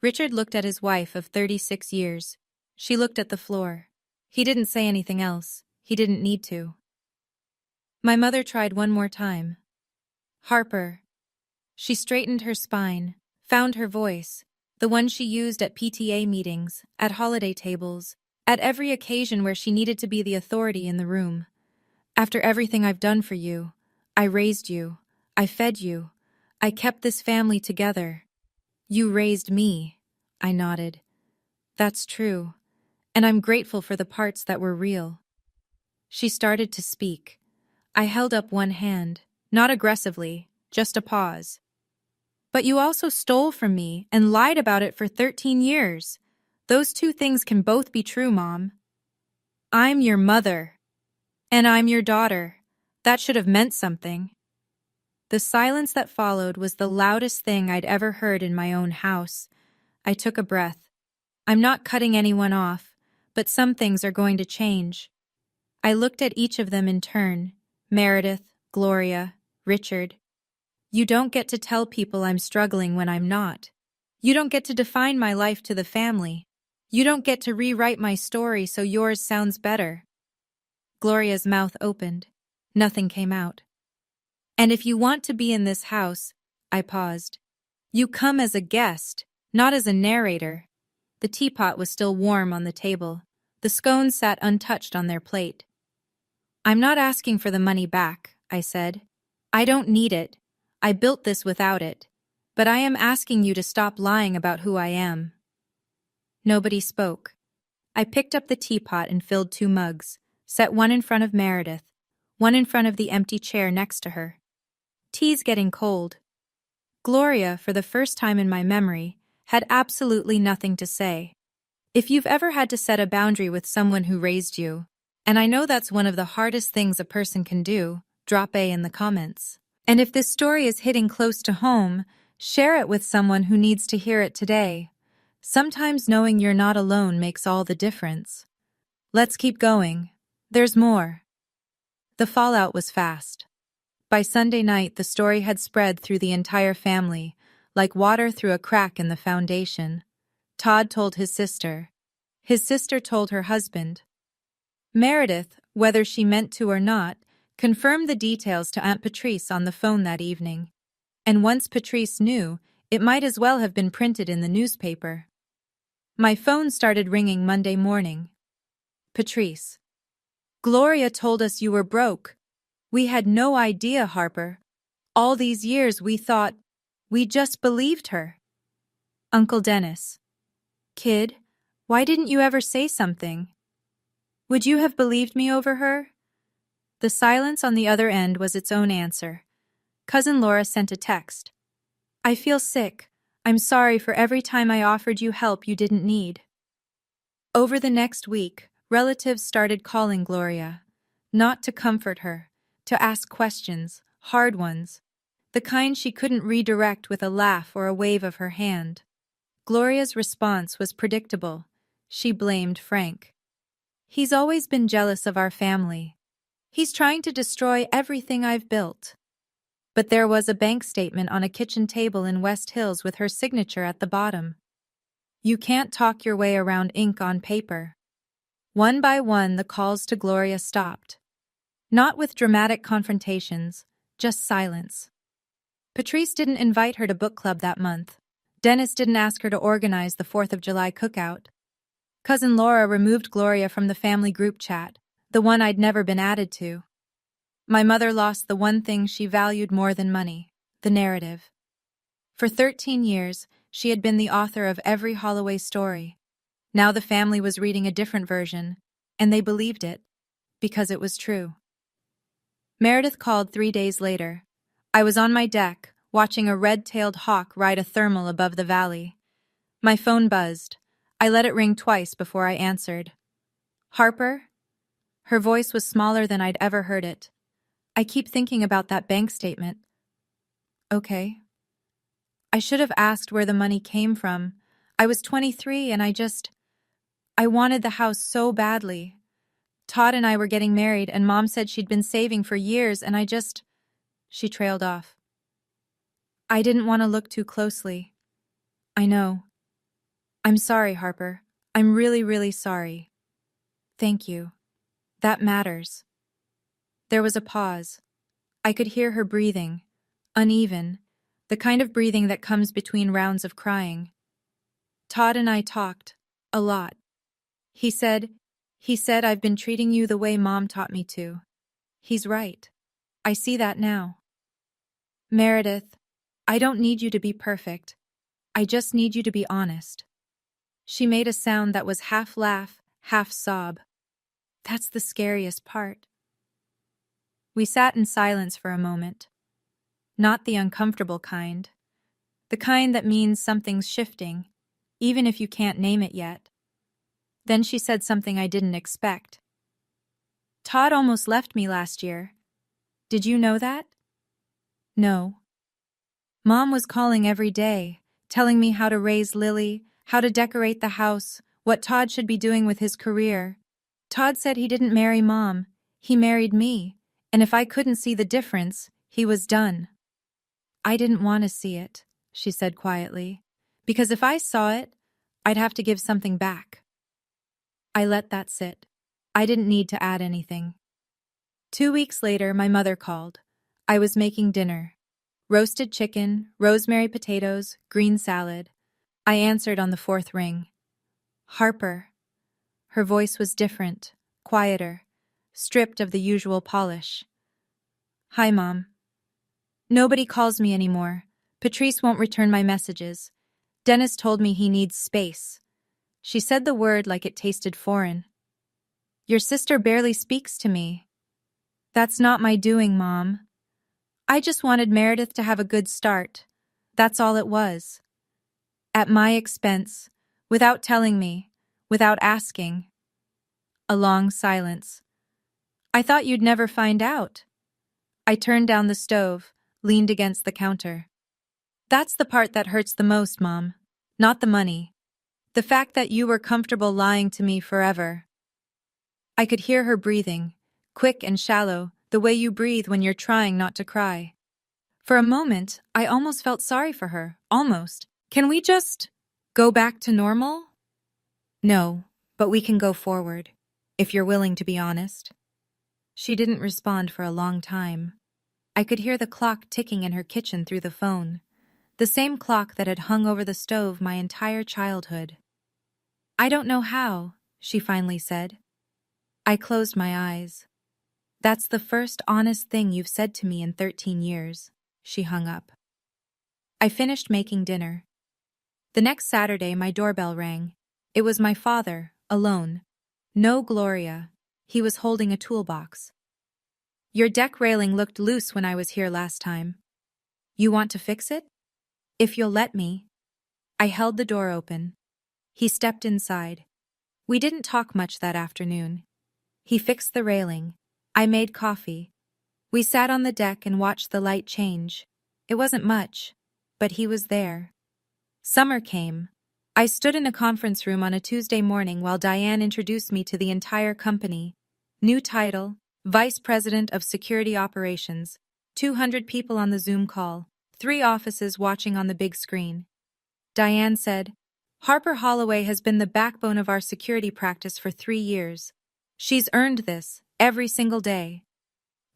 Richard looked at his wife of 36 years. She looked at the floor. He didn't say anything else. He didn't need to. My mother tried one more time. Harper. She straightened her spine, found her voice, the one she used at PTA meetings, at holiday tables, at every occasion where she needed to be the authority in the room. After everything I've done for you, I raised you, I fed you, I kept this family together. You raised me, I nodded. That's true, and I'm grateful for the parts that were real. She started to speak. I held up one hand, not aggressively, just a pause. But you also stole from me and lied about it for 13 years. Those two things can both be true, Mom. I'm your mother. And I'm your daughter. That should have meant something. The silence that followed was the loudest thing I'd ever heard in my own house. I took a breath. I'm not cutting anyone off, but some things are going to change. I looked at each of them in turn. Meredith, Gloria, Richard. You don't get to tell people I'm struggling when I'm not. You don't get to define my life to the family. You don't get to rewrite my story so yours sounds better. Gloria's mouth opened. Nothing came out. And if you want to be in this house, I paused. You come as a guest, not as a narrator. The teapot was still warm on the table. The scones sat untouched on their plate. I'm not asking for the money back, I said. I don't need it. I built this without it. But I am asking you to stop lying about who I am. Nobody spoke. I picked up the teapot and filled 2 mugs, set one in front of Meredith, one in front of the empty chair next to her. Tea's getting cold. Gloria, for the first time in my memory, had absolutely nothing to say. If you've ever had to set a boundary with someone who raised you, and I know that's one of the hardest things a person can do, drop A in the comments. And if this story is hitting close to home, share it with someone who needs to hear it today. Sometimes knowing you're not alone makes all the difference. Let's keep going. There's more. The fallout was fast. By Sunday night, the story had spread through the entire family, like water through a crack in the foundation. Todd told his sister. His sister told her husband. Meredith, whether she meant to or not, confirmed the details to Aunt Patrice on the phone that evening. And once Patrice knew, it might as well have been printed in the newspaper. My phone started ringing Monday morning. Patrice. Gloria told us you were broke. We had no idea, Harper. All these years we thought, we just believed her. Uncle Dennis. Kid, why didn't you ever say something? Would you have believed me over her? The silence on the other end was its own answer. Cousin Laura sent a text. I feel sick. I'm sorry for every time I offered you help you didn't need. Over the next week, relatives started calling Gloria. Not to comfort her, to ask questions, hard ones. The kind she couldn't redirect with a laugh or a wave of her hand. Gloria's response was predictable. She blamed Frank. He's always been jealous of our family. He's trying to destroy everything I've built. But there was a bank statement on a kitchen table in West Hills with her signature at the bottom. You can't talk your way around ink on paper. One by one, the calls to Gloria stopped. Not with dramatic confrontations, just silence. Patrice didn't invite her to book club that month. Dennis didn't ask her to organize the 4th of July cookout. Cousin Laura removed Gloria from the family group chat, the one I'd never been added to. My mother lost the one thing she valued more than money, the narrative. For 13 years, she had been the author of every Holloway story. Now the family was reading a different version, and they believed it, because it was true. Meredith called 3 days later. I was on my deck, watching a red-tailed hawk ride a thermal above the valley. My phone buzzed. I let it ring twice before I answered. Harper? Her voice was smaller than I'd ever heard it. I keep thinking about that bank statement. Okay. I should have asked where the money came from. I was 23 and I wanted the house so badly. Todd and I were getting married and Mom said she'd been saving for years and She trailed off. I didn't want to look too closely. I know. I'm sorry, Harper. I'm really, really sorry. Thank you. That matters. There was a pause. I could hear her breathing, uneven, the kind of breathing that comes between rounds of crying. Todd and I talked, a lot. He said, I've been treating you the way Mom taught me to. He's right. I see that now. Meredith, I don't need you to be perfect. I just need you to be honest. She made a sound that was half laugh, half sob. That's the scariest part. We sat in silence for a moment. Not the uncomfortable kind. The kind that means something's shifting, even if you can't name it yet. Then she said something I didn't expect. Todd almost left me last year. Did you know that? No. Mom was calling every day, telling me how to raise Lily, how to decorate the house, what Todd should be doing with his career. Todd said he didn't marry Mom, he married me, and if I couldn't see the difference, he was done. I didn't want to see it, she said quietly, because if I saw it, I'd have to give something back. I let that sit. I didn't need to add anything. 2 weeks later, my mother called. I was making dinner. Roasted chicken, rosemary potatoes, green salad. I answered on the 4th ring. Harper. Her voice was different, quieter, stripped of the usual polish. Hi, Mom. Nobody calls me anymore. Patrice won't return my messages. Dennis told me he needs space. She said the word like it tasted foreign. Your sister barely speaks to me. That's not my doing, Mom. I just wanted Meredith to have a good start. That's all it was. At my expense, without telling me, without asking. A long silence. I thought you'd never find out. I turned down the stove, leaned against the counter. That's the part that hurts the most, Mom. Not the money. The fact that you were comfortable lying to me forever. I could hear her breathing, quick and shallow, the way you breathe when you're trying not to cry. For a moment, I almost felt sorry for her, almost. Can we just go back to normal? No, but we can go forward, if you're willing to be honest. She didn't respond for a long time. I could hear the clock ticking in her kitchen through the phone, the same clock that had hung over the stove my entire childhood. I don't know how, she finally said. I closed my eyes. That's the first honest thing you've said to me in 13 years, she hung up. I finished making dinner. The next Saturday, my doorbell rang. It was my father, alone. No Gloria. He was holding a toolbox. Your deck railing looked loose when I was here last time. You want to fix it? If you'll let me. I held the door open. He stepped inside. We didn't talk much that afternoon. He fixed the railing. I made coffee. We sat on the deck and watched the light change. It wasn't much, but he was there. Summer came. I stood in a conference room on a Tuesday morning while Diane introduced me to the entire company. New title, Vice President of Security Operations, 200 people on the Zoom call, 3 offices watching on the big screen. Diane said, Harper Holloway has been the backbone of our security practice for 3 years. She's earned this, every single day.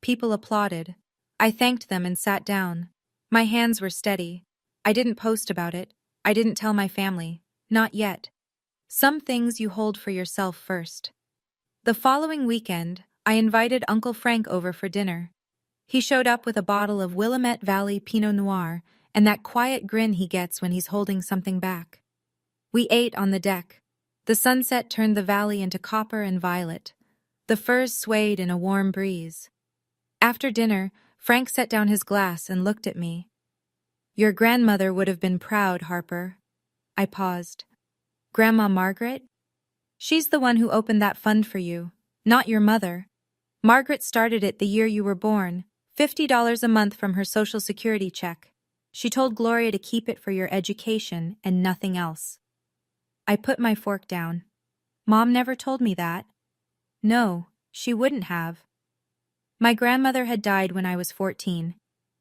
People applauded. I thanked them and sat down. My hands were steady. I didn't post about it. I didn't tell my family. Not yet. Some things you hold for yourself first. The following weekend, I invited Uncle Frank over for dinner. He showed up with a bottle of Willamette Valley Pinot Noir and that quiet grin he gets when he's holding something back. We ate on the deck. The sunset turned the valley into copper and violet. The firs swayed in a warm breeze. After dinner, Frank set down his glass and looked at me. Your grandmother would have been proud, Harper. I paused. Grandma Margaret? She's the one who opened that fund for you, not your mother. Margaret started it the year you were born, $50 a month from her Social Security check. She told Gloria to keep it for your education and nothing else. I put my fork down. Mom never told me that. No, she wouldn't have. My grandmother had died when I was 14.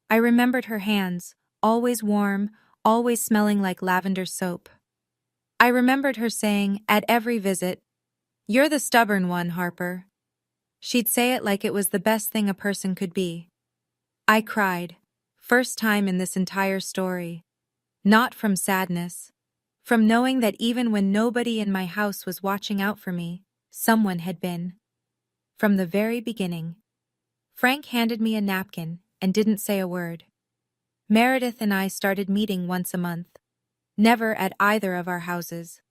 I remembered her hands, always warm, always smelling like lavender soap. I remembered her saying, at every visit, "You're the stubborn one, Harper." She'd say it like it was the best thing a person could be. I cried, first time in this entire story. Not from sadness. From knowing that even when nobody in my house was watching out for me, someone had been. From the very beginning. Frank handed me a napkin and didn't say a word. Meredith and I started meeting once a month. Never at either of our houses.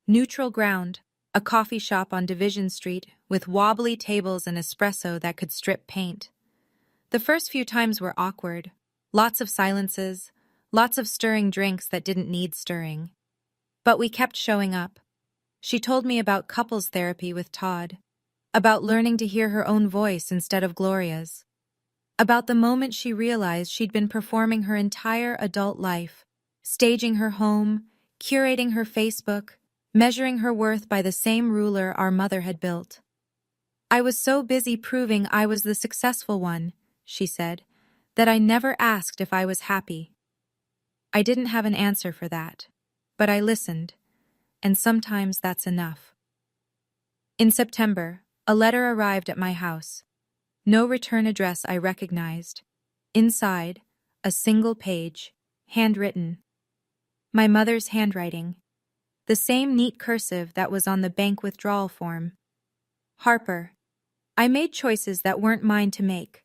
Neutral ground, a coffee shop on Division Street with wobbly tables and espresso that could strip paint. The first few times were awkward. Lots of silences, lots of stirring drinks that didn't need stirring. But we kept showing up. She told me about couples therapy with Todd, about learning to hear her own voice instead of Gloria's, about the moment she realized she'd been performing her entire adult life, staging her home, curating her Facebook, measuring her worth by the same ruler our mother had built. I was so busy proving I was the successful one, she said, that I never asked if I was happy. I didn't have an answer for that, but I listened, and sometimes that's enough. In September, a letter arrived at my house. No return address I recognized. Inside, a single page, handwritten. My mother's handwriting. The same neat cursive that was on the bank withdrawal form. Harper, I made choices that weren't mine to make.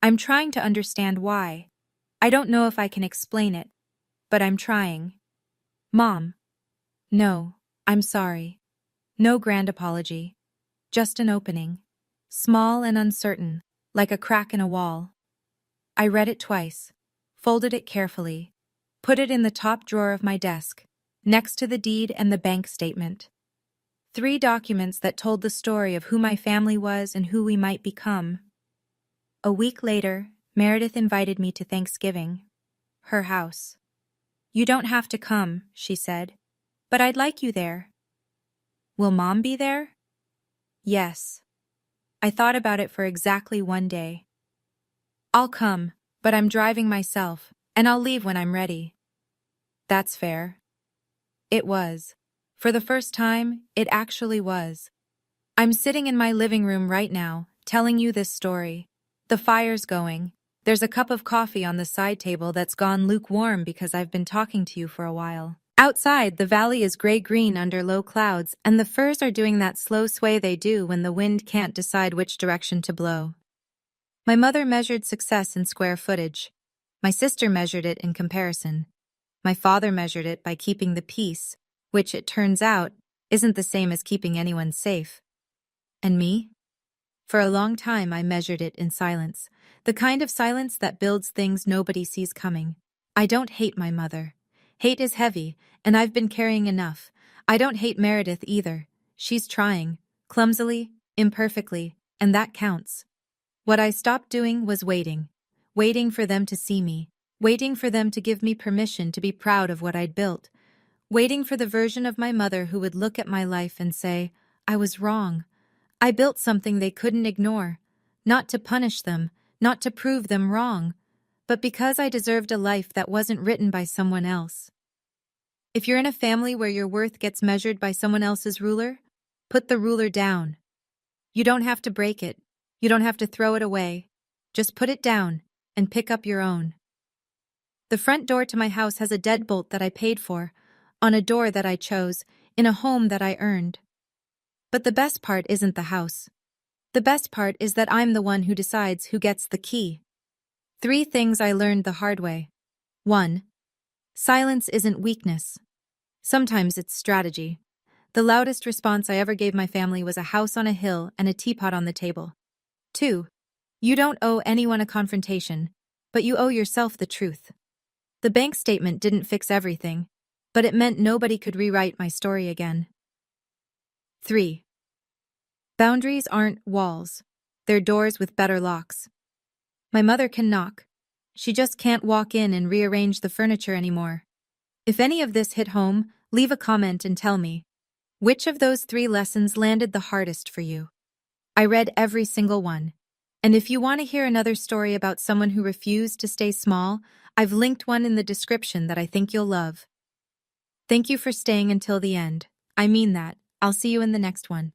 I'm trying to understand why. I don't know if I can explain it, but I'm trying. Mom. No, I'm sorry. No grand apology. Just an opening. Small and uncertain, like a crack in a wall. I read it twice, folded it carefully, put it in the top drawer of my desk, next to the deed and the bank statement. 3 documents that told the story of who my family was and who we might become. A week later, Meredith invited me to Thanksgiving. Her house. You don't have to come, she said, but I'd like you there. Will Mom be there? Yes. I thought about it for exactly 1 day. I'll come, but I'm driving myself, and I'll leave when I'm ready. That's fair. It was. For the first time, it actually was. I'm sitting in my living room right now, telling you this story. The fire's going. There's a cup of coffee on the side table that's gone lukewarm because I've been talking to you for a while. Outside, the valley is gray-green under low clouds, and the firs are doing that slow sway they do when the wind can't decide which direction to blow. My mother measured success in square footage. My sister measured it in comparison. My father measured it by keeping the peace, which, it turns out, isn't the same as keeping anyone safe. And me? For a long time, I measured it in silence, the kind of silence that builds things nobody sees coming. I don't hate my mother. Hate is heavy, and I've been carrying enough. I don't hate Meredith either. She's trying, clumsily, imperfectly, and that counts. What I stopped doing was waiting for them to see me, waiting for them to give me permission to be proud of what I'd built, waiting for the version of my mother who would look at my life and say, I was wrong. I built something they couldn't ignore, not to punish them, not to prove them wrong, but because I deserved a life that wasn't written by someone else. If you're in a family where your worth gets measured by someone else's ruler, put the ruler down. You don't have to break it. You don't have to throw it away. Just put it down and pick up your own. The front door to my house has a deadbolt that I paid for, on a door that I chose, in a home that I earned. But the best part isn't the house. The best part is that I'm the one who decides who gets the key. 3 things I learned the hard way. 1. Silence isn't weakness. Sometimes it's strategy. The loudest response I ever gave my family was a house on a hill and a teapot on the table. 2. You don't owe anyone a confrontation, but you owe yourself the truth. The bank statement didn't fix everything, but it meant nobody could rewrite my story again. 3. Boundaries aren't walls. They're doors with better locks. My mother can knock. She just can't walk in and rearrange the furniture anymore. If any of this hit home, leave a comment and tell me. Which of those 3 lessons landed the hardest for you? I read every single one. And if you want to hear another story about someone who refused to stay small, I've linked one in the description that I think you'll love. Thank you for staying until the end. I mean that. I'll see you in the next one.